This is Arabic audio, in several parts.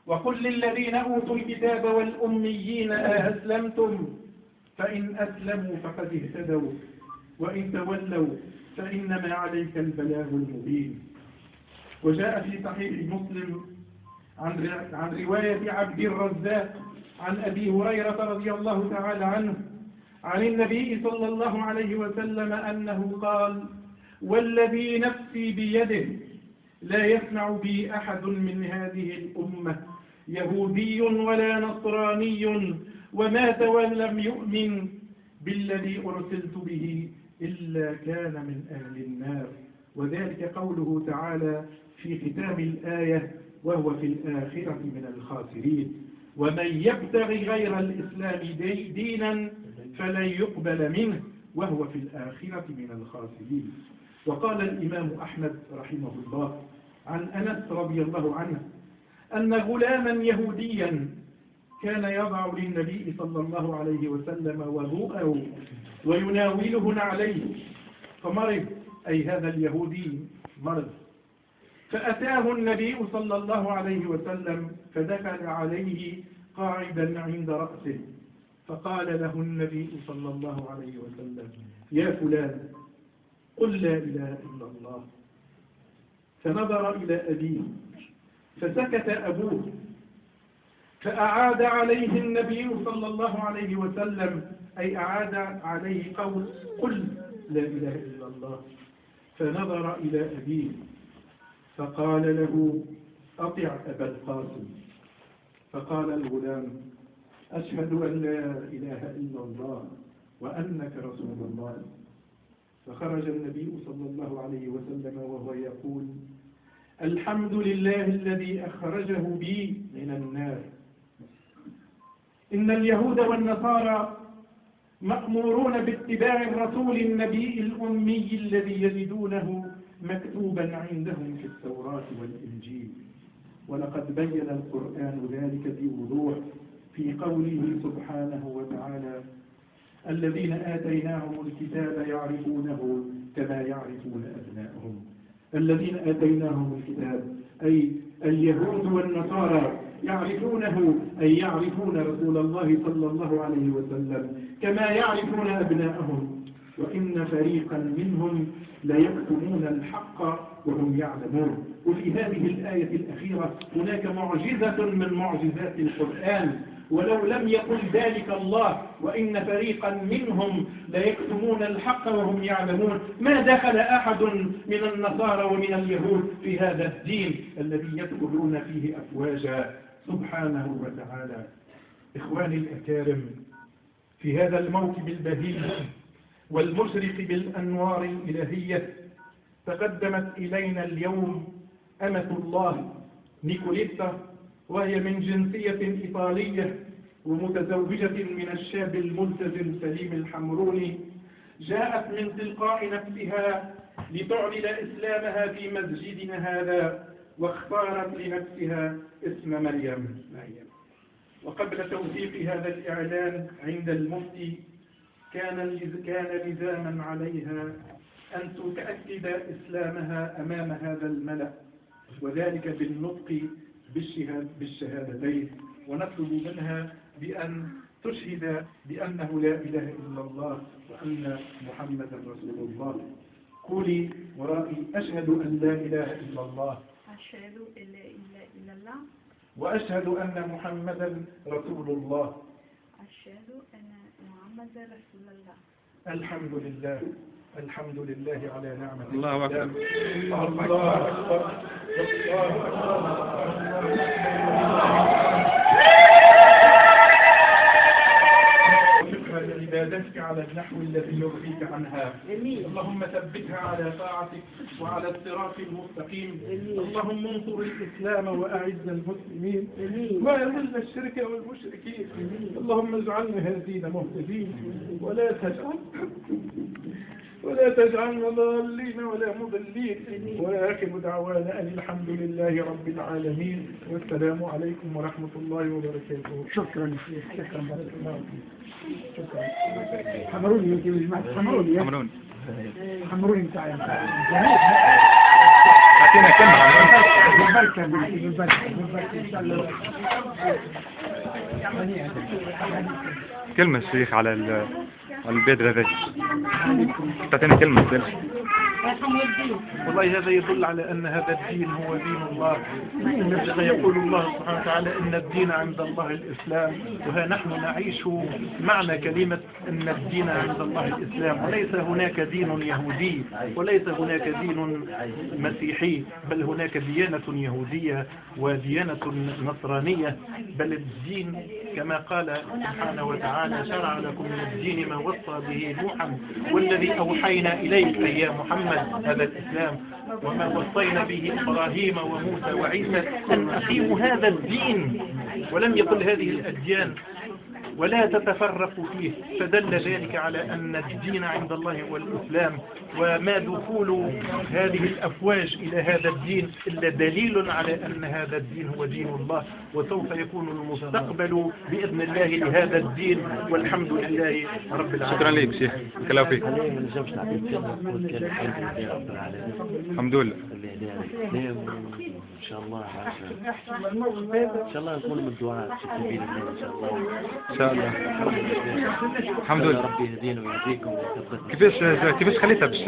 وقل للذين أوتوا الكتاب والأميين أسلمتم فإن أسلموا فقد اهتدوا وإن تولوا فإنما عليك البلاغ المبين. وجاء في صحيح مسلم عن رواية عبد الرزاق عن أبي هريرة رضي الله تعالى عنه عن النبي صلى الله عليه وسلم أنه قال: والذي نفسي بيده لا يسمع بي أحد من هذه الأمة يهودي ولا نصراني ومات ولم يؤمن بالذي أرسلت به إلا كان من أهل النار. وذلك قوله تعالى في ختام الآية: وهو في الآخرة من الخاسرين. ومن يبتغي غير الإسلام دينا فلن يقبل منه وهو في الآخرة من الخاسرين. وقال الإمام أحمد رحمه الله عن أنس رضي الله عنه أن غلاما يهوديا كان يضع للنبي صلى الله عليه وسلم وضوءه ويناوله عليه فمرض، أي هذا اليهودي مرض، فأتاه النبي صلى الله عليه وسلم فدخل عليه قاعدا عند رأسه فقال له النبي صلى الله عليه وسلم: يا فلان قل لا إله إلا الله. فنظر إلى أبيه فسكت أبوه فأعاد عليه النبي صلى الله عليه وسلم، أي أعاد عليه قول قل لا إله إلا الله. فنظر إلى أبيه فقال له: أطع أبا القاسم. فقال الغلام: أشهد أن لا إله إلا الله وأنك رسول الله. فخرج النبي صلى الله عليه وسلم وهو يقول: الحمد لله الذي أخرجه بي من النار. إن اليهود والنصارى مأمورون باتباع الرسول النبي الأمي الذي يجدونه مكتوبا عندهم في التوراة والإنجيل. ولقد بين القرآن ذلك بوضوح في قوله سبحانه وتعالى: الذين آتيناهم الكتاب يعرفونه كما يعرفون أبناءهم. الذين آتيناهم الكتاب أي اليهود والنصارى يعرفونه، أي يعرفون رسول الله صلى الله عليه وسلم كما يعرفون أبناءهم. وإن فريقا منهم ليكتمون الحق وهم يعلمون. وفي هذه الآية الأخيرة هناك معجزة من معجزات القرآن، ولو لم يقل ذلك الله وإن فريقا منهم ليكتمون الحق وهم يعلمون ما دخل أحد من النصارى ومن اليهود في هذا الدين الذي يدخلون فيه أفواجا سبحانه وتعالى. إخواني الأكارم، في هذا الموكب البهيج والمشرق بالأنوار الإلهية تقدمت إلينا اليوم أمة الله نيكوليتا، وهي من جنسية إيطالية ومتزوجة من الشاب الملتزم سليم الحمروني. جاءت من تلقاء نفسها لتعلن إسلامها في مسجدنا هذا، واختارت لنفسها اسم مريم. وقبل توثيق هذا الإعلان عند المفتي كان لزاما عليها أن تؤكد إسلامها أمام هذا الملأ، وذلك بالنطق بالشهادتين، ونطلب منها بأن تشهد بأنه لا إله إلا الله وأن محمدا رسول الله. قولي ورائي: أشهد أن لا إله إلا الله، أشهد أن لا إله إلا الله، وأشهد أن محمدا رسول الله، أشهد أن محمدا رسول الله. الحمد لله، الحمد لله على نعمة الله أكبر. الله أكبر. الله أكبر. عبادتك على النحو الذي يرضيك عنها. اللهم ثبتها على طاعتك وعلى الصراط المستقيم. اللهم انصر الإسلام وأعز المسلمين وأذل الشرك والمشركين. اللهم اجعلنا هادين مهتدين ولا تجعلنا ضالين ولا مضلين. وآخر دعوانا أن الحمد لله رب العالمين، والسلام عليكم ورحمة الله وبركاته. شكرا. حمروني يمكن جماعة حمروني بتاعي. أعطينا كلمة. بالبركة بالبركة إن شاء الله. كلمة الشيخ على البدر هذا، تعطينا كلمة سلام. والله هذا يدل على أن هذا الدين هو دين الله. يقول الله سبحانه وتعالى إن الدين عند الله الإسلام، وها نحن نعيش معنى كلمة أن الدين عند الله الإسلام، وليس هناك دين يهودي وليس هناك دين مسيحي، بل هناك ديانة يهودية وديانة نصرانية. بل الدين كما قال سبحانه وتعالى شرع لكم من الدين ما وصى به نوحا والذي أوحينا إليك يا محمد، هذا الإسلام، وما وصينا به إبراهيم وموسى وعيسى أن أقيموا هذا الدين، ولم يقل هذه الأديان ولا تتفرقوا فيه. فدل ذلك على أن الدين عند الله هو الإسلام، وما دخول هذه الأفواج إلى هذا الدين إلا دليل على أن هذا الدين هو دين الله، وسوف يكون المستقبل بإذن الله لهذا الدين، والحمد لله رب العالمين. شكرا لك شيخ، كلاو فيك. الحمد لله. إن شاء الله إن شاء الله نكون من الدعاء في سبيل الله إن شاء الله. إن شاء الله. الحمد لله. ربي يهدينا ويهديكم ويثبتنا. كيفاش خليتها باش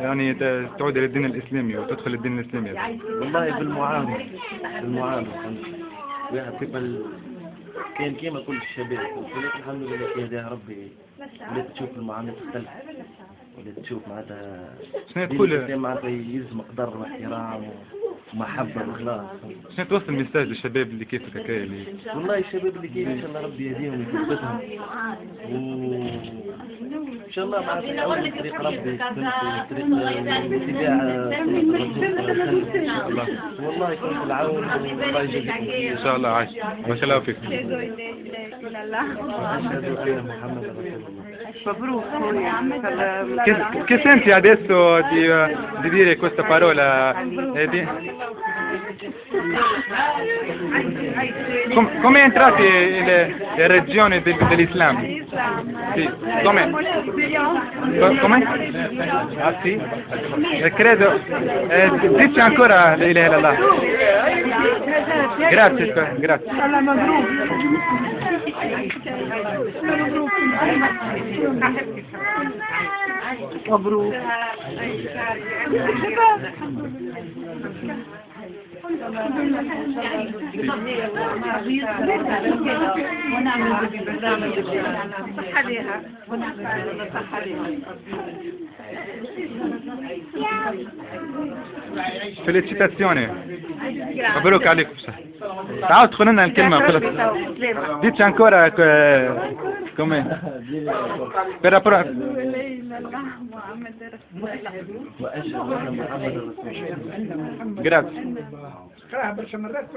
يعني تعود إلى الدين الإسلامي وتدخل الدين الإسلامي؟ والله بالمعاملة واحد قبل كان كيما كل الشباب، ولكن الحمد لله كي هداها ربي ولات تشوف المعاملة تختلف، ولات تشوف معناتها شنو تقول معناتها يلزم قدر واحترام ومحبة وإخلاص. شنو توصل الميساج للشباب اللي كيفك هكايا اللي والله الشباب اللي كيف إن شاء الله ربي يهديهم ويثبتهم، إن شاء الله مع طريق ربي طريق اتباع والله يكون في العون والله يجزيكم إن شاء الله. عايش بارك الله فيك. محمد رسول الله. مبروك. Che senti adesso di dire questa parola? Come entrati nelle regioni dell'Islam? Sì. Come? Ah sì? Credo. Dici ancora la ilaha illallah. Grazie, grazie. مبروك. Felicitazioni. مبروك عليكم. تعالوا تدخلوا لنا الكلمة خلص. Dici ancora come? Per approvare. Grazie. مرات.